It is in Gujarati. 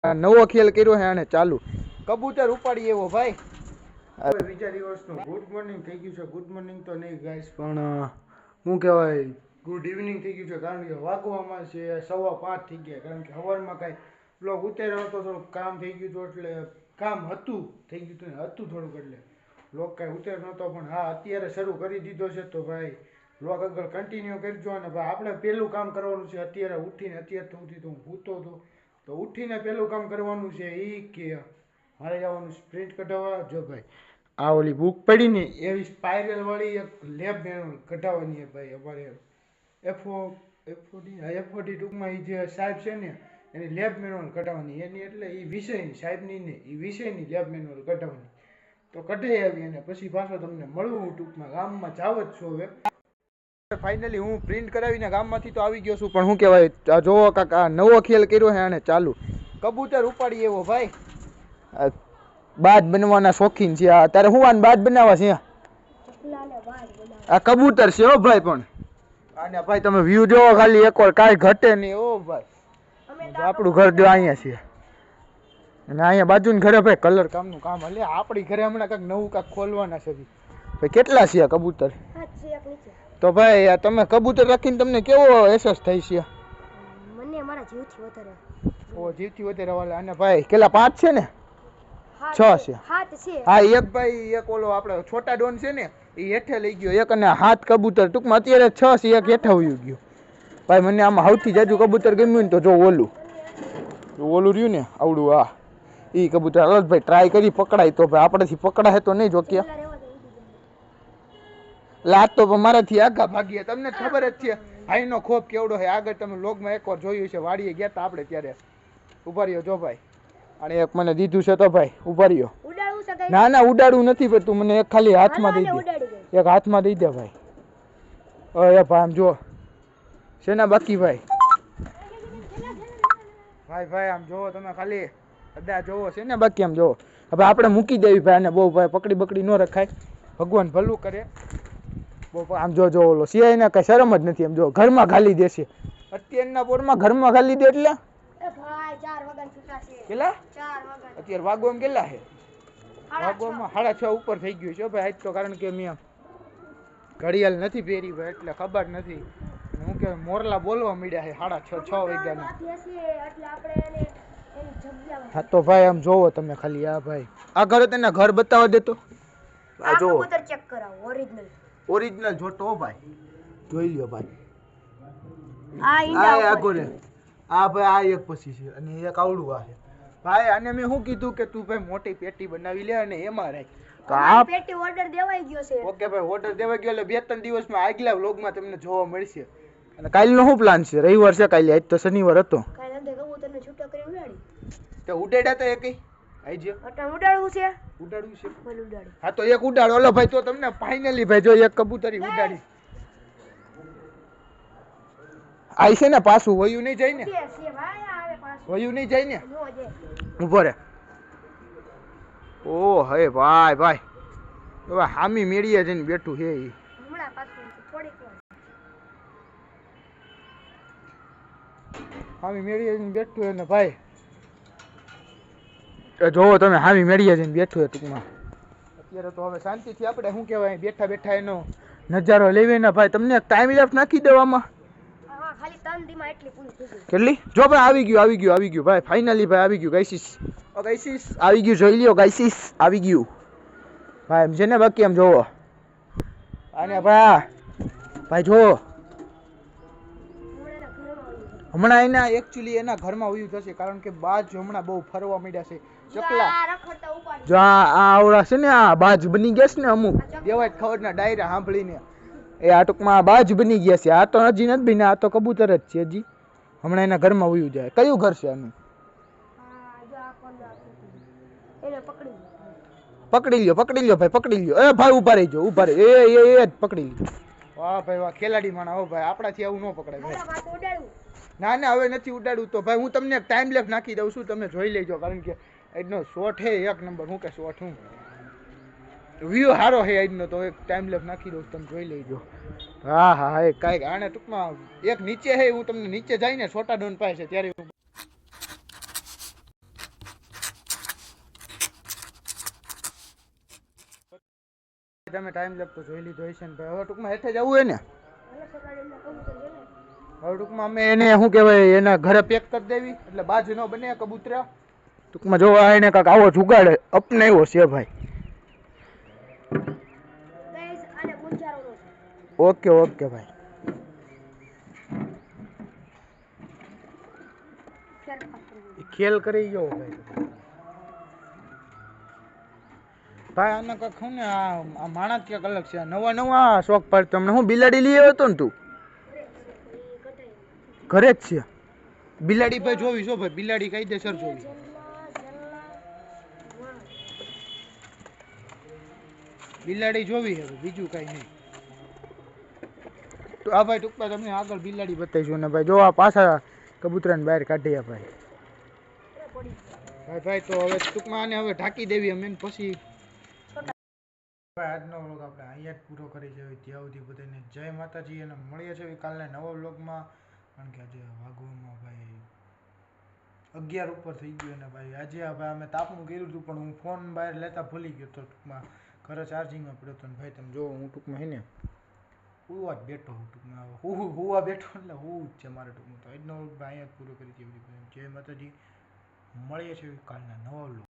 નવો ખેલ કર્યો છે અને ચાલુ કબૂતર ઉપાડી એવો ભાઈ બીજા દિવસનું ગુડ મોર્નિંગ થઈ ગયું છે. ગુડ મોર્નિંગ તો નહીં ગાઈસ, પણ શું કહેવાય, ગુડ ઇવનિંગ થઈ ગયું છે. કારણ કે વાગવામાં છે 5:15 થઈ ગયા. કારણ કે સવારમાં કાંઈ બ્લોગ ઉતાર્યો હતો, થોડુંક કામ થઈ ગયું હતું, એટલે કામ હતું થઈ ગયું હતું થોડુંક, એટલે બ્લોગ કાંઈ ઉતાર્યો નહોતો. પણ હા, અત્યારે શરૂ કરી દીધો છે તો ભાઈ બ્લોગ આગળ કન્ટિન્યુ કરજો. અને ભાઈ આપણે પહેલું કામ કરવાનું છે અત્યારે ઉઠીને. અત્યાર સુધી તો હું ભૂતો હતો, તો ઉઠીને પહેલું કામ કરવાનું છે એ કે મારે જવાનું સ્પ્રિન્ટ કઢાવવા. જો ભાઈ આ ઓલી બુક પડી ને એવી સ્પાઇરલ વાળી એક લેબ મેન્યુઅલ કઢાવવાની છે ભાઈ અમારે. એફઓડી ટૂંકમાં એ જે સાહેબ છે ને એની લેબ મેન્યુઅલ કઢાવવાની એની, એટલે એ વિષયની સાહેબની ને એ વિષયની લેબ મેન્યુઅલ કઢાવવાની. તો કઢાઈ આવી અને પછી પાછો તમને મળવું. હું ટૂંકમાં ગામમાં જાવ જ છું હવે. ફાઇનલી હું પ્રિન્ટ કરાવીને ગામમાંથી તો આવી ગયો છું, પણ શું કહેવાય, જોવો કાકા નવો ખેલ કર્યો છે અને ચાલુ કબૂતર ઉપાડી એવો ભાઈ. બાજ બનવાના શોખીન છે. તારે હું આને બાજ બનાવવા છે? આ કબૂતર છે હો ભાઈ. પણ આને ભાઈ તમે વ્યૂ જોવો ખાલી એકવાર, કાંઈ ઘટે નહીં. ઓ ભાઈ આપણું ઘર જો અહીંયા છે અને અહીંયા બાજુની ઘરે ભાઈ કલર કામનું કામ એટલે આપણી ઘરે હમણાં કાંઈક નવું કાંઈક ખોલવાના છે ભાઈ. કેટલા છે આ કબૂતર? તો ભાઈ તમે કબૂતર રાખીને તમને કેવો અહેસાસ થાય છે? મને મારા જીવથી વધારે. ઓ જીવથી વધારે વાળા. અને ભાઈ કેટલા 5 છે ને? 6 છે. હા એક ભાઈ, એક ઓલો આપણે છોટા ડોન છે ને એ હેઠે લઈ ગયો એક, અને 7 કબૂતર ટૂંકમાં અત્યારે 6 છે, એક હેઠે વયું ગયો ભાઈ. મને આમાં સૌથી જાજુ કબૂતર ગમ્યું ને તો જો ઓલું રહ્યું ને આવડું, હા એ કબૂતર. હાલ ભાઈ ટ્રાય કરી પકડાય તો ભાઈ, આપણાથી પકડાય તો નહીં જોક્યા. લાત તો મારાથી આગા ભાગીએ. તમને ખબર જ છે ભાઈનો ખોફ કેવડો છે. આગળ તમે લોગમાં એકવાર જોયું છે, વાડીએ ગયા હતા આપણે ત્યારે. ઉભા રહ્યો જો ભાઈ, અને એક મને દીધું છે તો ભાઈ ઉભા રહ્યો. ના ના ઉડાડવું નથી ભાઈ, તું મને એક ખાલી હાથમાં દઈ દે, એક હાથમાં દઈ દે ભાઈ. એ ભાઈ આમ જો છે ને બાકી ભાઈ. ભાઈ આમ જોવો તમે ખાલી અદા જોવો છે ને બાકી. આમ જોવો હવે આપણે મૂકી દેવી ભાઈ, અને બહુ ભાઈ પકડી બકડી ન રખાય, ભગવાન ભલું કરે. આમ જો ઓલો સિયાઈ ને કઈ શરમ જ નથી. આમ જો ઘરમાં ઘાલી દેશે અત્યારના પોરમાં, ઘરમાં ઘાલી દે એટલે કેટલા અત્યારે વાગવામાં કેટલા છે? વાગવામાં 6:30 ઉપર થઈ ગયું છે ભાઈ આજ તો. કારણ કે મેં ઘડિયાળ નથી પહેરી ભાઈ, એટલે ખબર નથી. હું કે મોરલા બોલવા મળ્યા છે 6:30 વાગ્યાના. હા તો ભાઈ આમ જોવો તમે ખાલી. આ ભાઈ આ ઘરે તેના ઘર બતાવવા દેતો. આ જોવો ચેક કરાવો, ઓરિજિનલ જોતો હો ભાઈ, જોઈ લ્યો ભાઈ. આ આગો રે આ ભાઈ, આ એક પછી છે અને એક આવડું આ છે ભાઈ. આને મેં શું કીધું કે તું ભાઈ મોટી પેટી બનાવી લે અને એમાં રાખ. તો આ પેટી ઓર્ડર દેવાઈ ગયો છે. ઓકે ભાઈ ઓર્ડર દેવાઈ ગયો એટલે 2-3 દિવસમાં આગલા વ્લોગમાં તમને જોવા મળશે. અને કાલનો શું પ્લાન છે? રવિવાર છે કાલે, આજ તો શનિવાર હતો. કાલે અંદર કબૂતરને છૂટા કરી ઉડાડી તો ઉડાડ્યા તો એકઈ આઈજો ઉડાડવું છે. હા તો એક ઉડાડો. ઓલો ભાઈ તો તમને ફાઇનલી ભાઈ જો એક કબૂતરી ઉડાડી આઈ છે ને, પાછું વયું નહીં જાય ને? વયું નહીં જાય ને? ઉભો રે. ઓ હે ભાઈ હવે હામી મેળીએ જઈને બેઠું છે ઈ. હામી મેળીએ જઈને બેઠું હે ને ભાઈ. જોવો તમે હામી મેળીએ જઈને બેઠું હે ટૂંકમાં. અત્યારે તો હવે શાંતિથી આપણે શું કહેવાય બેઠા બેઠા એનો નજારો લેવી ને ભાઈ. તમને એક ટાઈમ લેફ્ટ નાખી દેવામાં કેટલી? જો ભાઈ આવી ગયું ભાઈ. ફાઇનલી ભાઈ આવી ગયું ગાઈસીસ. આવી ગયું, જોઈ લ્યો ગાઈસીસ આવી ગયું ભાઈ. એમ છે ને બાકી એમ જોવો. અને ભાઈ જોવો હમણાં એના એકચ્યુઅલી એના ઘરમાં ઉયું થશે. કારણ કે બાજ હમણાં બહુ ફરવા માંડ્યા છે. ચકલા જો આ આવડા છે ને, આ બાજ બની ગયા છે ને અમુક દેવાય ખબરના ડાયરા સાંભળીને. એ આ ટૂંકમાં બાજ બની ગયા છે. આ તો હજી નથી બન્યા, આ તો કબૂતર જ છે હજી. હમણાં એના ઘરમાં ઉયું જાય. કયું ઘર છે આનું? પકડી લ્યો ભાઈ, પકડી લ્યો. એ ભાઈ ઉભા રહીજો, ઉભા રહી. એ જ પકડી લીધું. વાહ ભાઈ વાહ, ખેલાડી માણા હો ભાઈ. આપણાથી આવું ન પકડાય ભાઈ. ના ના હવે નથી ઉડાડવું. તો ભાઈ હું તમને એક ટાઈમ લેફ નાખી દઉં છું, તમે જોઈ લેજો. કારણ કે આજનો શોટ હે એક નંબર. હું કે શોટ હું વ્યૂ સારો હે આજનો, તો એક ટાઈમ લેફ નાખી દઉં, તમે જોઈ લેજો. હા એ કાંઈક આને ટૂંકમાં એક નીચે હે, હું તમને નીચે જઈને છોટા ડોન પાસે ત્યારે તમે ટાઈમ લેપતો જોઈ લીધો હશે ને ભાઈ. હવે ટૂંકમાં હેઠે જવું હોય ને, એટલે સગાડે એમના કબૂતર છે ને. હવે ટૂંકમાં અમે એને શું કહેવાય એના ઘરે પેક કરી દેવી એટલે બાજુ ન બને કબૂતરા. ટૂંકમાં જો આ એને કાંક આવો જુગાડ અપનાવ્યો છે ભાઈ. ગાઈસ આને ગુંજારવાનો છે. ઓકે ઓકે ભાઈ. ફેરફાર કરવો. એ ખેલ કરી ગયો ભાઈ. ભાઈ આને કાંક શું ને આ માણસ ક્યાંક અલગ છે. નવા નવા શોખ પાડ તમને હું બિલાડી લઈ આવ્યો હતો ને તું એ કટાઈ. ઘરે જ છે બિલાડી ભાઈ જોવી છો ભાઈ બિલાડી કાયદેસર જોવી. બિલાડી જોવી હવે બીજું કઈ નહીં. તો આ ભાઈ ટૂંકમાં તમને આગળ બિલાડી બતાવીશું ને ભાઈ જો આ પાછા કબૂતરાને બહાર કાઢીએ ભાઈ. ભાઈ ભાઈ તો હવે ટૂંકમાં આને હવે ઢાંકી દેવી અમે ને પછી ભાઈ આજનો વ્લોગ આપણે અહીંયા જ પૂરો કરી છે. ત્યાં સુધી બધાને જય માતાજી અને મળીએ છીએ કાલના નવા વ્લોગમાં. કારણ કે આજે વાગવામાં ભાઈ 11 ઉપર થઈ ગયું ને ભાઈ આજે ભાઈ અમે તાપણું કર્યું હતું પણ હું ફોન બહાર લેતા ભૂલી ગયો તો ટૂંકમાં ઘરે ચાર્જિંગમાં પડ્યો હતો ને ભાઈ તમે જો હું ટૂંકમાં હે ને હુવા જ બેઠો હું ટૂંકમાં હુવા બેઠો એટલે હું જ છે મારે ટૂંકમાં. તો આજનો વ્લોગ ભાઈ અહીંયા જ પૂરો કરી છે. જય માતાજી મળીએ છીએ કાલના નવા વ્લોગ.